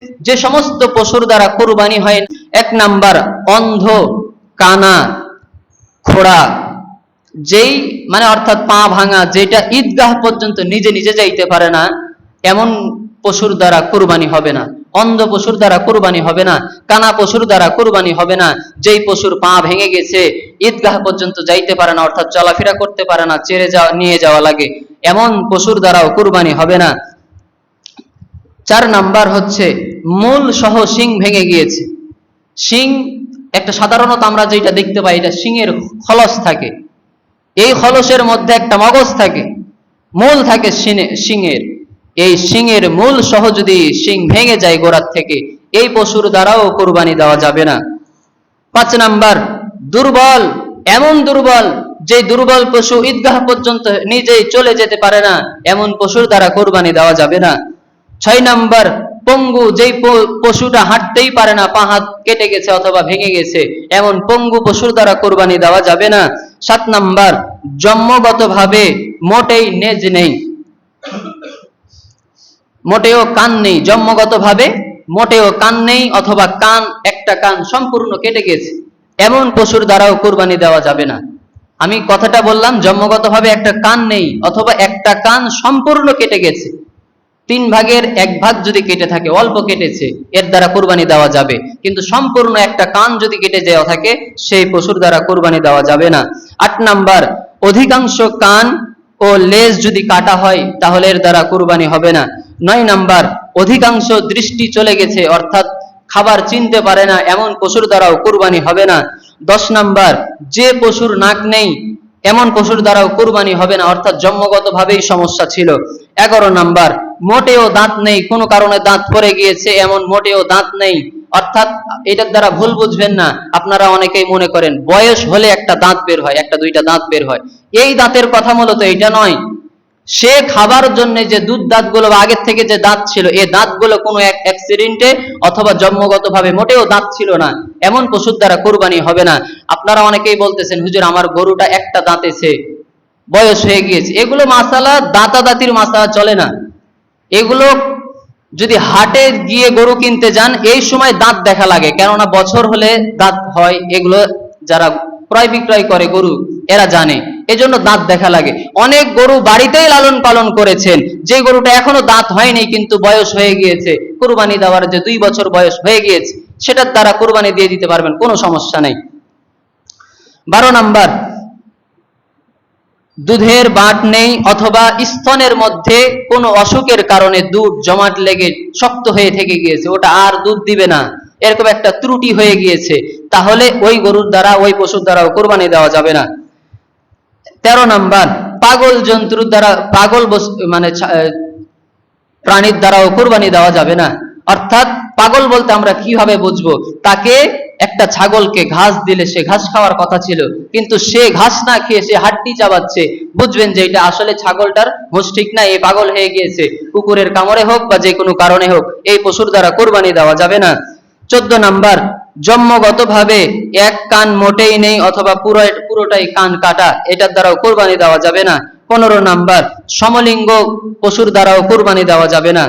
যে সমস্ত পশুর দ্বারা কুরবানি হয়, 1 নাম্বার অন্ধ, কানা, খোড়া, যেই মানে অর্থাৎ পা ভাঙা, যেটা ঈদগাহ পর্যন্ত নিজে নিজে যাইতে পারে না, এমন পশুর দ্বারা কুরবানি হবে না। অন্ধ পশুর দ্বারা কুরবানি হবে না, কানা পশুর দ্বারা কুরবানি হবে না, যেই পশুর পা ভেঙে গেছে, ঈদগাহ পর্যন্ত যাইতে পারে না, অর্থাৎ চলাফেরা করতে পারে না, ছেড়ে যাওয়া নিয়ে যাওয়া লাগে, এমন পশুর দ্বারাও কুরবানি হবে না। 4 নাম্বার হচ্ছে মূল সহ শিং ভেঙে গিয়েছে। শিং একটা সাধারণত আমরা যেটা দেখতে পাই, এটা শিংয়ের খলস থাকে, এই খলসের মধ্যে একটা মগজ থাকে, মূল থাকে শিংয়ের, এই শিংয়ের মূল সহ যদি শিং ভেঙে যায় গোড়ার থেকে, এই পশুর দ্বারাও কুরবানি দেওয়া যাবে না। 5 নাম্বার দুর্বল, এমন দুর্বল যে দুর্বল পশু ঈদগাহ পর্যন্ত নিজেই চলে যেতে পারে না, এমন পশুর দ্বারা কুরবানি দেওয়া যাবে না। 6 নাম্বার পঙ্গু, যেই পশুটা হাঁটতেই পারে না, পা হাত কেটে গেছে অথবা ভেঙে গেছে, এমন পঙ্গু পশুর দ্বারা কুরবানি দেওয়া যাবে না। 7 নাম্বার জন্মগতভাবে মোটেই নেজ নেই, মোটেও কান নেই, জন্মগতভাবে মোটেও কান নেই অথবা একটা কান সম্পূর্ণ কেটে গেছে, এমন পশুর দ্বারাও কুরবানি দেওয়া যাবে না। আমি কথাটা বললাম জন্মগতভাবে একটা কান নেই অথবা একটা কান সম্পূর্ণ কেটে গেছে, 3 ভাগের 1 ভাগ যদি কেটে থাকে, অল্প কেটেছে, এর দ্বারা কুরবানি দেওয়া যাবে, কিন্তু সম্পূর্ণ একটা কান যদি কেটে যাওয়া থাকে, সেই পশুর দ্বারা কুরবানি দেওয়া যাবে না। 8 নাম্বার অধিকাংশ কান ও লেজ যদি কাটা হয়, তাহলে এর দ্বারা কুরবানি হবে না। 9 নাম্বার অধিকাংশ দৃষ্টি চলে গেছে, অর্থাৎ খাবার চিনতে পারে না, এমন পশুর দ্বারাও কুরবানি হবে না। 10 নাম্বার যে পশুর নাক নেই, এমন পশুর দ্বারাও কুরবানি হবে না, অর্থাৎ জন্মগতভাবেই সমস্যা ছিল। 11 নাম্বার মোটেও দাঁত নেই, কোনো কারণে দাঁত পড়ে গিয়েছে, এমন মোটেও দাঁত নেই, অর্থাৎ এটার দ্বারা ভুল বুঝবেন না, আপনারা অনেকেই মনে করেন বয়স হলে একটা দাঁত বের হয়, একটা দুইটা দাঁত বের হয়, এই দাঁতের কথা মূলত এটা নয়। সে খাবার জন্য যে দুধ দাঁতগুলো বা আগের থেকে যে দাঁত ছিল, এই দাঁতগুলো কোনো এক অ্যাক্সিডেন্টে অথবা জন্মগতভাবে মোটেও দাঁত ছিল না, এমন পশুর দ্বারা কুরবানি হবে না। আপনারা অনেকেই বলতেছেন, হুজুর আমার গরুটা একটা দাঁতেছে, বয়স হয়ে গিয়েছে, এগুলো মাসালা দাঁতা দাঁতির মাসালা চলে না। এগুলো যদি হাটে গিয়ে গরু কিনতে যান, এই সময় দাঁত দেখা লাগে, কেননা বছর হলে দাঁত হয়, এগুলো যারা ক্রয় বিক্রয় করে গরু এরা জানে, এজন্য দাঁত দেখা লাগে। অনেক গরু বাড়িতেই লালন পালন করেছেন, যে গরুটা এখনো দাঁত হয়নি কিন্তু বয়স হয়ে গিয়েছে, কুরবানি দেওয়ার যে 2 বছর বয়স হয়ে গিয়েছে, সেটার দ্বারা কুরবানি দিয়ে দিতে পারবেন, কোনো সমস্যা নেই। 12 নাম্বার দুধের বাট নেই অথবা স্তনের মধ্যে কোনো অসুখের কারণে দুধ জমাট লেগে শক্ত হয়ে থেকে গিয়েছে, ওটা আর দুধ দিবে না, এরকম একটা ত্রুটি হয়ে গিয়েছে, তাহলে ওই গরুর দ্বারা, ওই পশুর দ্বারাও কুরবানি দেওয়া যাবে না। 13 নাম্বার পাগল জন্তুর দ্বারা, পাগল মানে প্রাণীর দ্বারাও কুরবানি দেওয়া যাবে না। অর্থাৎ পাগল বলতে আমরা কিভাবে বুঝবো, তাকে একটা ছাগলকে ঘাস দিলে সে ঘাস খাওয়ার কথা ছিল, কিন্তু সে ঘাস না খেয়ে সে হাড্ডি চাবাচ্ছে, বুঝবেন যে এটা আসলে ছাগলটার হুঁশ ঠিক না, এ পাগল হয়ে গিয়েছে, কুকুরের কামড়ে হোক বা যে কোনো কারণে হোক, এই পশুর দ্বারা কুরবানি দেওয়া যাবে না। 14 নাম্বার জন্মগতভাবে এক কান মোটেই নেই অথবা পুরোটাই কান কাটা, এটার দ্বারাও কুরবানি দেওয়া যাবে না। 15 নাম্বার সমলিঙ্গ পশুর দ্বারাও কুরবানি দেওয়া যাবে না।